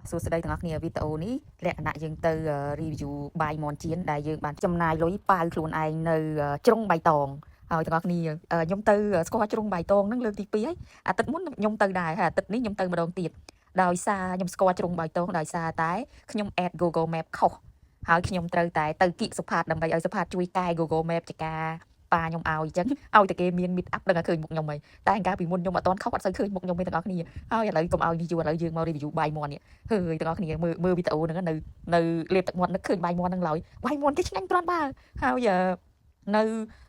សួស្តីទាំងអស់គ្នាវីដេអូនេះលក្ខណៈយើងទៅ review បាយមាន់ចៀនដែលយើងបានចំណាយលុយប៉ាវខ្លួនឯងនៅជ្រុងបៃតងហើយទាំងអស់គ្នាខ្ញុំទៅស្គាល់ជ្រុងបៃតងហ្នឹងលើកទី2ហើយអាទិត្យមុនខ្ញុំទៅដែរហើយអាទិត្យនេះខ្ញុំទៅម្ដងទៀតដោយសារខ្ញុំស្គាល់ជ្រុងបៃតងដោយសារតែខ្ញុំ add Google Map ខុសហើយខ្ញុំត្រូវតែទៅគៀកសុផាតដើម្បីឲ្យសុផាតជួយកែ Google Map ចការប៉ាខ្ញុំឲ្យអញ្ចឹងឲ្យតែគេមាន meet up ដឹងតែឃើញមុខខ្ញុំហើយតែកាលពីមុនខ្ញុំអត់ទាន់ខុសអត់សូវឃើញមុខខ្ញុំទេទាំងអស់គ្នាហើយឥឡូវកុំឲ្យនេះយូរឥឡូវយើងមក review បាយមាន់នេះហើយទាំងអស់គ្នាមើលវីដេអូហ្នឹងនៅលេបទឹកមាត់នឹកឃើញបាយមាន់ហ្នឹងឡើយបាយមាន់គេឆ្ងាញ់គ្រាន់បើហើយនៅ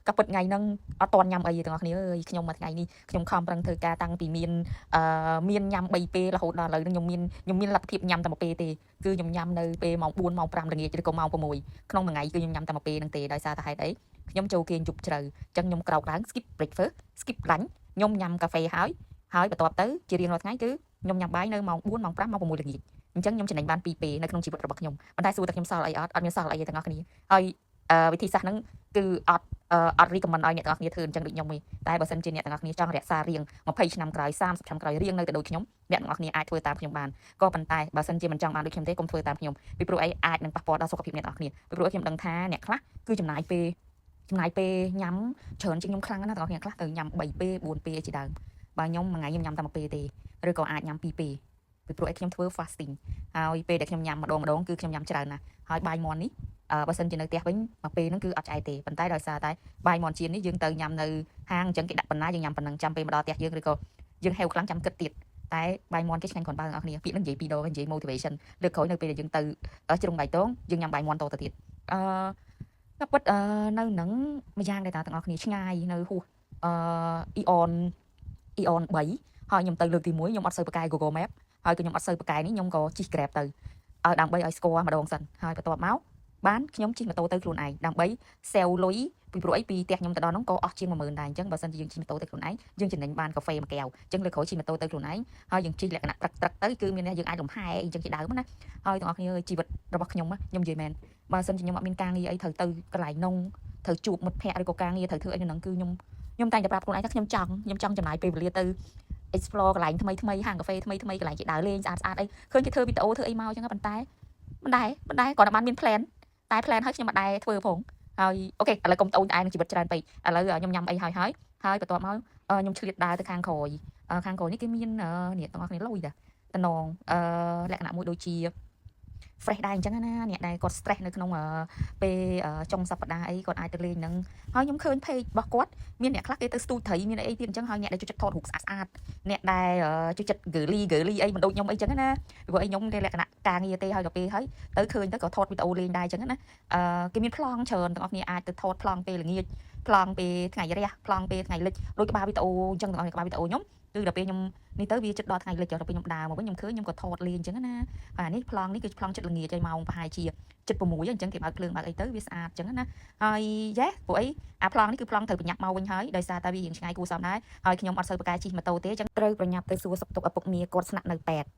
កាពិតថ្ងៃហ្នឹងអត់ទាន់ញ៉ាំអីទេទាំងអស់គ្នាអើយខ្ញុំមួយថ្ងៃនេះខ្ញុំខំប្រឹងធ្វើការតាំងពីមានញ៉ាំ3ពេលរហូតដល់ឥឡូវហ្នឹងខ្ញុំមានលទ្ធភាពញ៉ាំតែមួយពេលទេគឺខ្ញុំញ៉ាំនៅពេលម៉ោង4ម៉ោង5ល្ងាចឬក៏ម៉ោង6ក្នុងមួយថ្ងៃគឺខ្ញុំញ៉ាំតែមួយពេលហ្នឹងទេដោយសារតែហេតុអីខ្ញុំចូលគេងយប់ជ្រៅអញ្ចឹងខ្ញុំក្រោកឡើង skip breakfast skip lunch ខ្ញុំញ៉ាំកាហ្វេហើយបន្ទាប់ទៅជារៀងរាល់ថ្ងៃគឺខ្ញុំញ៉ាំបាយនៅម៉ោង4ម៉ោង5ម៉ោង6ល្ងាចអញ្ចឹងខ្ញុំចំណេញបាន2ពេលនៅក្នុងជីវិតរបស់ខ្ញុំប៉ុន្តែសួរតែខ្ញុំសល់អីអត់មានសល់អីទេទាំងអស់គ្នាហើយវិធីសាស្ត្រហ្នឹងគឺអត់ recommend ឲ្យអ្នកទាំងអស់គ្នាធ្វើអញ្ចឹងដូចខ្ញុំទេតែបើសិនជាអ្នកទាំងអស់គ្នាចង់រក្សារៀង20ឆ្នាំក្រោយ30ឆ្នាំក្រោយរៀងនៅតែដូចខ្ញុំអ្នកទាំងអស់គ្នាអាចធ្វើតាមខ្ញុំបានក៏ប៉ុន្តែបើសិនជាមិនចង់បានដូចខ្ញុំទេកុំធ្វើតាមខ្ញុំពីព្រោះអីអាចនឹងប៉ះពាល់ដល់សុខភាពអ្នកទាំងអស់គ្នាពីព្រោះខ្ញុំដឹងថាអ្នកខ្លះគឺចំណាយពេលញ៉ាំច្រើនជាងខ្ញុំខ្លាំងណាស់ទាំងអស់គ្នាខ្លះទៅញ៉ាំ3ពេល4ពេលជាដើមបើខ្ញុំមួយថ្ងៃខ្ញុំញ៉ាំតែមួយពេលទេឬក៏អាចញ៉ាំ2ពេលពីព្រោះអីខ្ញុំធ្វើ fasting ហើយពេលដែលខ្ញុំញ៉ាំម្ដងគឺខ្ញុំញ៉ាំច្រើនណាស់ហើយបាយមាន់នេះបើសិនជានៅផ្ទះវិញមួយពេលហ្នឹងគឺអត់ឆ្អែតទេប៉ុន្តែដោយសារតែបាយមាន់ចៀននេះយើងទៅញ៉ាំនៅហាងអញ្ចឹងគេដាក់ប៉ុណ្ណាយើងញ៉ាំប៉ុណ្ណឹងចាំពេលមកដល់ផ្ទះយើងឬក៏យើងហេវខ្លាំងចាំគិតទៀតតែបាយមាន់គេឆ្ងាញ់គ្រាន់បើអ្នកនរគ្នាពាក្យហ្នឹងនិយាយពីរដងនិយាយ motivation លើកក្រោយនៅពេលដែលយើងទៅជ្រុងបៃតងយើងញ៉ាំបាយមាន់តទៅទៀតតែពិតនៅនឹងម្យ៉ាងដែរតាទាំងអស់គ្នាឆ្ងាយនៅហួសអ៊ីអន3ហើយខ្ញុំទៅលើកទី1ខ្ញុំអត់សូវប្រកែ Google Map ហើយក៏ខ្ញុំអត់សូវប្រកែនេះខ្ញុំក៏ជិះ Grab ទៅដើម្បីឲ្យស្គាល់ម្ដងសិនហើយបន្ទាប់មកបានខ្ញុំជិះម៉ូតូទៅខ្លួនឯងដើម្បី sell លុយពីព្រោះអីពីផ្ទះខ្ញុំទៅដល់ហ្នឹងក៏អស់ជាង10000ដែរអញ្ចឹងបើសិនជាយើងជិះម៉ូតូទៅខ្លួនឯងយើងចំណេញបានកាហ្វេមួយកែវអញ្ចឹងលើក្រោយជិះម៉ូតូទៅខ្លួនឯងហើយយើងជិះលក្ខណៈត្រឹកទៅគឺមានយើងអាចលំហែអីអញ្ចឹងជាដើមណាហើយទាំងអស់គ្នាជីវិតរបស់ខ្ញុំខ្ញុំនិយាយមែនបើសិនជាខ្ញុំអត់មានការងារអីត្រូវទៅកន្លែងនងត្រូវជួបមិត្តភ័ក្តិឬក៏ការងារត្រូវធ្វើអីនៅហ្នឹងគឺខ្ញុំតែងតែប្រាប់ខ្លួនឯងថាខ្ញុំចង់ចំណាយពេលវេលាទៅ explore កន្លែងថ្មីហាងកាហ្វេថ្មីកន្លែងជាដើរលេងស្អាតអីឃើញគេធ្វើវីដេអូធ្វើអីមកអញ្ចឹងប៉ុន្តែមិនដែរគាត់តែបានមាន plan តែ plan ហើយខ្ញុំមិនដែរធ្វើផងហើយអូខេឥឡូវកុំត្អូញត្អែនឹងជីវិតច្រើនពេកឥឡូវខ្ញុំញ៉ាំអីហើយបន្ទាប់មកខ្ញុំឆ្លៀតដើរទៅខាងក្រោយនេះគេមាននេះទាំងអស់គ្នាលុយតាតំណងលក្ខណៈមួយដូចជា fresh ដែរអញ្ចឹងណាអ្នកដែលគាត់ stress នៅក្នុងពេលចុងសប្តាហ៍អីគាត់អាចទៅលេងហ្នឹងហើយខ្ញុំឃើញ page របស់គាត់មានអ្នកខ្លះគេទៅស្ទូចត្រីមានអីទៀតអញ្ចឹងហើយអ្នកដែលចូលចិត្តថតរូបស្អាតអ្នកដែលចូលចិត្ត girly អីមិនដូចខ្ញុំអីចឹងណាព្រោះអីខ្ញុំគេលក្ខណៈការងារទេហើយទៅពេលហើយទៅឃើញទៅក៏ថតវីដេអូលេងដែរអញ្ចឹងណាគេមានប្លង់ច្រើនទាំងអស់គ្នាអាចទៅថតប្លង់ពេលល្ងាចប្លង់ពេលថ្ងៃរះប្លង់ពេលថ្ងៃលិចដូចក្បាលវីដេអូអញ្ចឹងទាំងអស់គ្នាក្បាលវីដេអូខ្ញុំគឺដល់ពេលខ្ញុំនេះទៅវាចិត្តដល់ថ្ងៃលិចដល់ពេលខ្ញុំដើរមកវិញខ្ញុំឃើញខ្ញុំក៏ថតលេងអញ្ចឹងណាហើយនេះប្លង់នេះគឺប្លង់ចិត្តល្ងាចឲ្យម៉ោងប្រហែលជា7:06អញ្ចឹងគេបើកភ្លើងបើកអីទៅវាស្អាតអញ្ចឹងណាហើយយ៉េព្រោះអីអាប្លង់នេះគឺប្លង់ត្រូវប្រញាប់មកវិញហើយដោយសារតែវារៀងឆ្ងាយគួរសមដែរហើយខ្ញុំអត់សូវប្រកែកជិះម៉ូតូទេអញ្ចឹងត្រូវប្រញាប់ទៅសួរសុខទុក្ខឪពុកមាគាត់ស្នាក់នៅពេទ្យ